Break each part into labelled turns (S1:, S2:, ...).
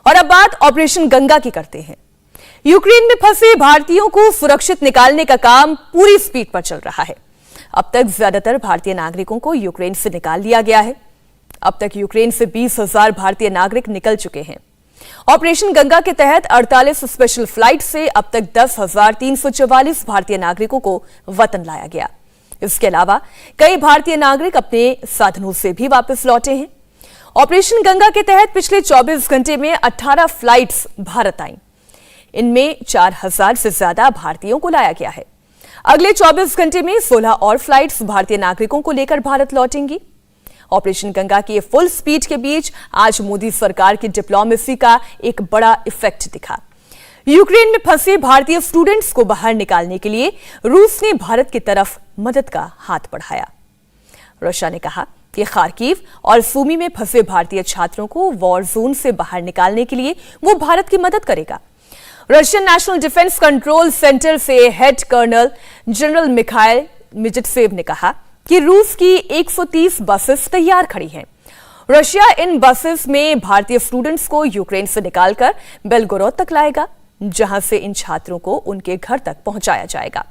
S1: और अब बात ऑपरेशन गंगा की करते हैं। यूक्रेन में फंसे भारतीयों को सुरक्षित निकालने का काम पूरी स्पीड पर चल रहा है। अब तक ज्यादातर भारतीय नागरिकों को यूक्रेन से निकाल लिया गया है। अब तक यूक्रेन से 20,000 भारतीय नागरिक निकल चुके हैं। ऑपरेशन गंगा के तहत 48 स्पेशल फ्लाइट से अब तक 10,344 भारतीय नागरिकों को वतन लाया गया। इसके अलावा कई भारतीय नागरिक अपने साधनों से भी वापस लौटे हैं। ऑपरेशन गंगा के तहत पिछले 24 घंटे में 18 फ्लाइट्स भारत आईं। इनमें 4,000 से ज्यादा भारतीयों को लाया गया है। अगले 24 घंटे में 16 और फ्लाइट्स भारतीय नागरिकों को लेकर भारत लौटेंगी। ऑपरेशन गंगा की फुल स्पीड के बीच आज मोदी सरकार की डिप्लोमेसी का एक बड़ा इफेक्ट दिखा। यूक्रेन में फंसे भारतीय स्टूडेंट्स को बाहर निकालने के लिए रूस ने भारत की तरफ मदद का हाथ बढ़ाया। रशिया ने कहा कि खार्किव और सूमी में फंसे भारतीय छात्रों को वॉर जोन से बाहर निकालने के लिए वो भारत की मदद करेगा। Russian national defence control centre से हेड कर्नल जनरल मिखाइल मिजिटसेव ने कहा कि रूस की 130 बसेस तैयार खड़ी हैं। रशिया इन बसेस में भारतीय स्टूडेंट्स को यूक्रेन से निकालकर बेलगोरोद तक लाएगा, जहां से इन छात्रों को उनके घर तक पहुंचाया जाएगा।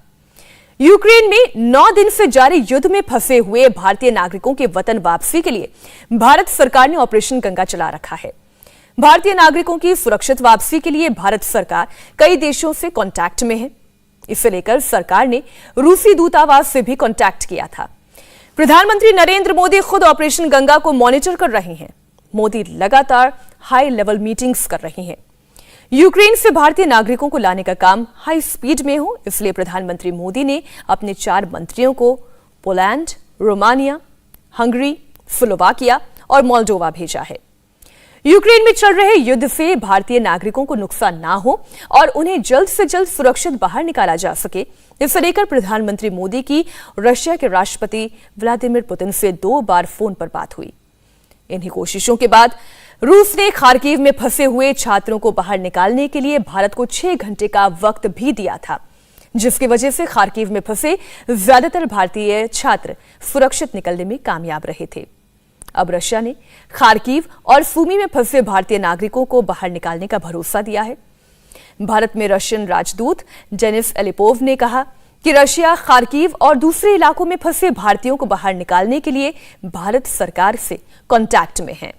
S1: यूक्रेन में 9 दिन से जारी युद्ध में फंसे हुए भारतीय नागरिकों के वतन वापसी के लिए भारत सरकार ने ऑपरेशन गंगा चला रखा है। भारतीय नागरिकों की सुरक्षित वापसी के लिए भारत सरकार कई देशों से कांटेक्ट में है। इसे लेकर सरकार ने रूसी दूतावास से भी कांटेक्ट किया था। प्रधानमंत्री नरेंद्र मोदी खुद ऑपरेशन गंगा को मॉनिटर कर रहे हैं। मोदी लगातार हाई लेवल मीटिंग्स कर रहे हैं। यूक्रेन से भारतीय नागरिकों को लाने का काम हाई स्पीड में हो, इसलिए प्रधानमंत्री मोदी ने अपने 4 मंत्रियों को पोलैंड, रोमानिया, हंगरी, स्लोवाकिया और मोल्डोवा भेजा है। यूक्रेन में चल रहे युद्ध से भारतीय नागरिकों को नुकसान ना हो और उन्हें जल्द से जल्द सुरक्षित बाहर निकाला जा सके, इसे लेकर प्रधानमंत्री मोदी की रशिया के राष्ट्रपति व्लादिमीर पुतिन से 2 बार फोन पर बात हुई। इन्हीं कोशिशों के बाद रूस ने खार्किव में फंसे हुए छात्रों को बाहर निकालने के लिए भारत को 6 घंटे का वक्त भी दिया था, जिसकी वजह से खार्किव में फंसे ज्यादातर भारतीय छात्र सुरक्षित निकलने में कामयाब रहे थे। अब रशिया ने खार्किव और सूमी में फंसे भारतीय नागरिकों को बाहर निकालने का भरोसा दिया है। भारत में रशियन राजदूत डेनिस एलिपोव ने कहा कि रशिया खार्किव और दूसरे इलाकों में फंसे भारतीयों को बाहर निकालने के लिए भारत सरकार से कांटेक्ट में है।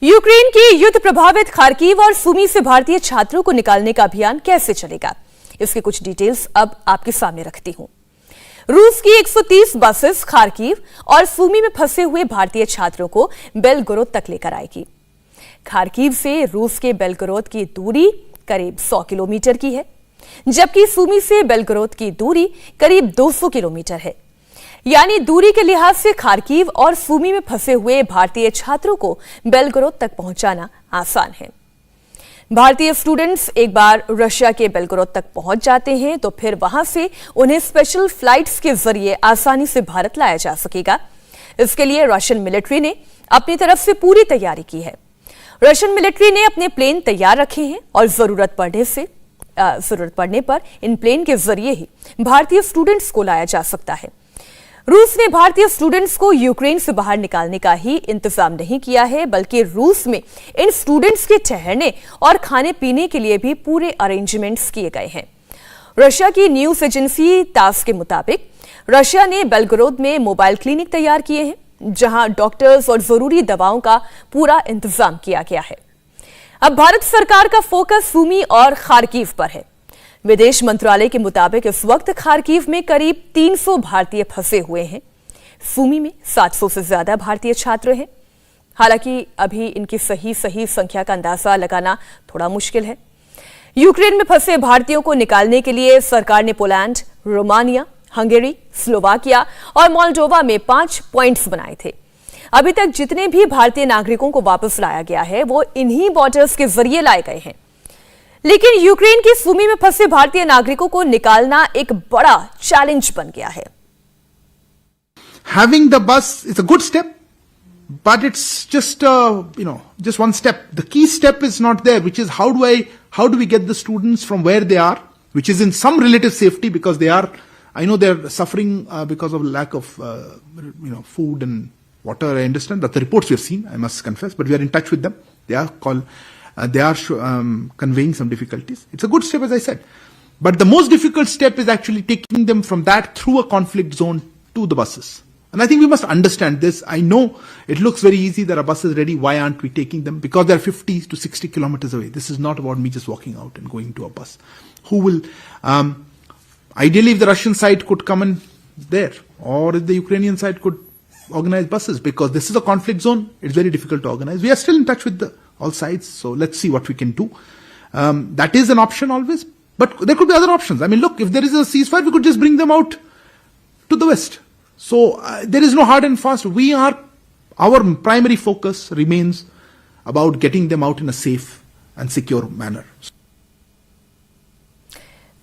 S1: यूक्रेन की युद्ध प्रभावित खार्किव और सूमी से भारतीय छात्रों को निकालने का अभियान कैसे चलेगा, इसके कुछ डिटेल्स अब आपके सामने रखती हूं। रूस की 130 बसेस खार्किव और सूमी में फंसे हुए भारतीय छात्रों को बेलगोरोद तक लेकर आएगी। खार्किव से रूस के बेलगोरोद की दूरी करीब 100 किलोमीटर की है, जबकि सूमी से बेलगोरोद की दूरी करीब 200 किलोमीटर है। यानी दूरी के लिहाज से खार्किव और सूमी में फंसे हुए भारतीय छात्रों को बेलगोरोद तक पहुंचाना आसान है। भारतीय स्टूडेंट्स एक बार रशिया के बेलगोरोद तक पहुंच जाते हैं तो फिर वहां से उन्हें स्पेशल फ्लाइट्स के जरिए आसानी से भारत लाया जा सकेगा। इसके लिए रशियन मिलिट्री ने अपनी तरफ से पूरी तैयारी की है। रशियन मिलिट्री ने अपने प्लेन तैयार रखे हैं और जरूरत पड़ने पर इन प्लेन के जरिए ही भारतीय स्टूडेंट्स को लाया जा सकता है। रूस ने भारतीय स्टूडेंट्स को यूक्रेन से बाहर निकालने का ही इंतजाम नहीं किया है, बल्कि रूस में इन स्टूडेंट्स के ठहरने और खाने पीने के लिए भी पूरे अरेंजमेंट्स किए गए हैं। रशिया की न्यूज एजेंसी तास के मुताबिक रशिया ने बेलगोरोद में मोबाइल क्लिनिक तैयार किए हैं, जहां डॉक्टर्स और जरूरी दवाओं का पूरा इंतजाम किया गया है। अब भारत सरकार का फोकस सूमी और खार्किव पर है। विदेश मंत्रालय के मुताबिक इस वक्त खार्किव में करीब 300 भारतीय फंसे हुए हैं। सूमी में 700 से ज्यादा भारतीय छात्र हैं। हालांकि अभी इनकी सही संख्या का अंदाजा लगाना थोड़ा मुश्किल है। यूक्रेन में फंसे भारतीयों को निकालने के लिए सरकार ने पोलैंड, रोमानिया, हंगेरी, स्लोवाकिया और मोल्डोवा में 5 पॉइंट्स बनाए थे। अभी तक जितने भी भारतीय नागरिकों को वापस लाया गया है वो इन्हीं बॉर्डर्स के जरिए लाए गए हैं। लेकिन यूक्रेन की सूमी में फंसे भारतीय नागरिकों को निकालना एक बड़ा चैलेंज बन गया है।
S2: Having the bus is a good step, but it's just just one step. The key step is not there, which is how do we get the students from where they are, which is in some relative safety, because I know they're suffering because of lack of food and water. I understand that the reports we have seen, I must confess, but we are in touch with them. conveying some difficulties. It's a good step, as I said. But the most difficult step is actually taking them from that through a conflict zone to the buses. And I think we must understand this. I know it looks very easy that a bus is ready. Why aren't we taking them? Because they're 50 to 60 kilometers away. This is not about me just walking out and going to a bus. Who will, ideally if the Russian side could come in there, or if the Ukrainian side could organize buses, because this is a conflict zone, it's very difficult to organize. We are still in touch with all sides, so let's see what we can do. That is an option always, but there could be other options. I mean, look, if there is a ceasefire, we could just bring them out to the west. So there is no hard and fast. Our primary focus remains about getting them out in a safe and secure manner.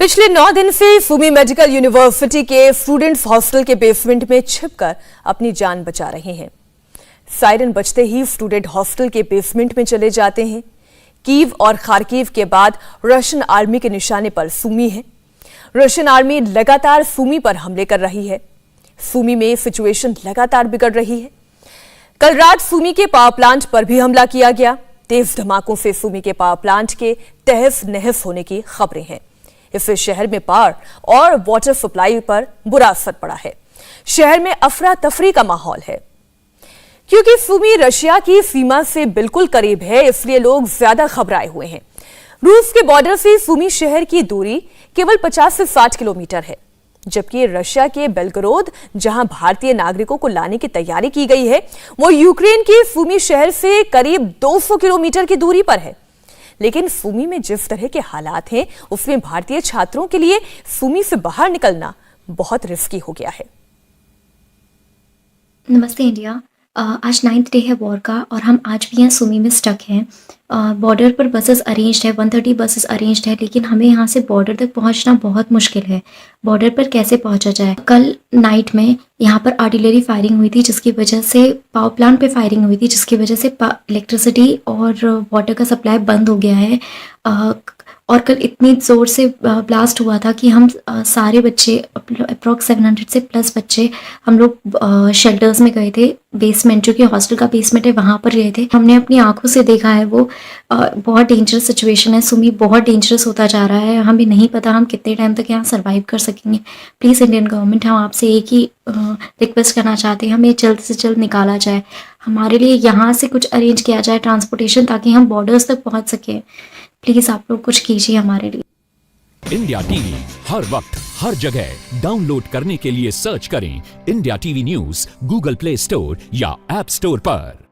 S1: पिछले 9 दिन से Sumi medical university के students hostel के basement में छिपकर अपनी जान बचा रहे हैं। सायरन बजते ही स्टूडेंट हॉस्टल के बेसमेंट में चले जाते हैं। कीव और खार्किव के बाद रशियन आर्मी के निशाने पर सुमी है। रशियन आर्मी लगातार सुमी पर हमले कर रही है। सुमी में सिचुएशन लगातार बिगड़ रही है। कल रात सुमी के पावर प्लांट पर भी हमला किया गया। तेज धमाकों से सुमी के पावर प्लांट के तहस नहस होने की खबरें हैं। इससे शहर में पावर और वाटर सप्लाई पर बुरा असर पड़ा है। शहर में अफरा तफरी का माहौल है। क्योंकि सुमी रशिया की सीमा से बिल्कुल करीब है, इसलिए लोग ज्यादा घबराए हुए हैं। रूस के बॉर्डर से सुमी शहर की दूरी केवल 50 से 60 किलोमीटर है, जबकि रशिया के बेलगरोद, जहां भारतीय नागरिकों को लाने की तैयारी की गई है, वो यूक्रेन के सुमी शहर से करीब 200 किलोमीटर की दूरी पर है। लेकिन सुमी में जिस तरह के हालात हैं, उसमें भारतीय छात्रों के लिए सुमी से बाहर निकलना बहुत रिस्की हो गया है।
S3: नमस्ते इंडिया। आज 9th डे है वॉर का और हम आज भी यहाँ सुमी में स्टक हैं। बॉर्डर पर बसेस अरेंज्ड है, 130 बसेस अरेंज्ड है, लेकिन हमें यहाँ से बॉर्डर तक पहुँचना बहुत मुश्किल है। बॉर्डर पर कैसे पहुँचा जाए? कल नाइट में यहाँ पर आर्टिलरी फायरिंग हुई थी, जिसकी वजह से पावर प्लांट पे फायरिंग हुई थी, जिसकी वजह से इलेक्ट्रिसिटी और वाटर का सप्लाई बंद हो गया है। और कल इतनी ज़ोर से ब्लास्ट हुआ था कि हम सारे बच्चे, अप्रॉक्स 700 से प्लस बच्चे, हम लोग शेल्टर्स में गए थे। बेसमेंट, जो कि हॉस्टल का बेसमेंट है, वहाँ पर गए थे। हमने अपनी आंखों से देखा है वो बहुत डेंजरस सिचुएशन है। सुमी बहुत डेंजरस होता जा रहा है। हमें नहीं पता हम कितने टाइम तक यहाँ सर्वाइव कर सकेंगे। प्लीज़ इंडियन गवर्नमेंट, हम आपसे एक ही रिक्वेस्ट करना चाहते हैं, हमें जल्द से जल्द निकाला जाए। हमारे लिए यहाँ से कुछ अरेंज किया जाए ट्रांसपोर्टेशन, ताकि हम बॉर्डर्स तक पहुँच सकें। प्लीज़ आप लोग कुछ कीजिए हमारे लिए।
S4: इंडिया टीवी हर वक्त हर जगह डाउनलोड करने के लिए सर्च करें India TV news Google play store या ऐप स्टोर पर।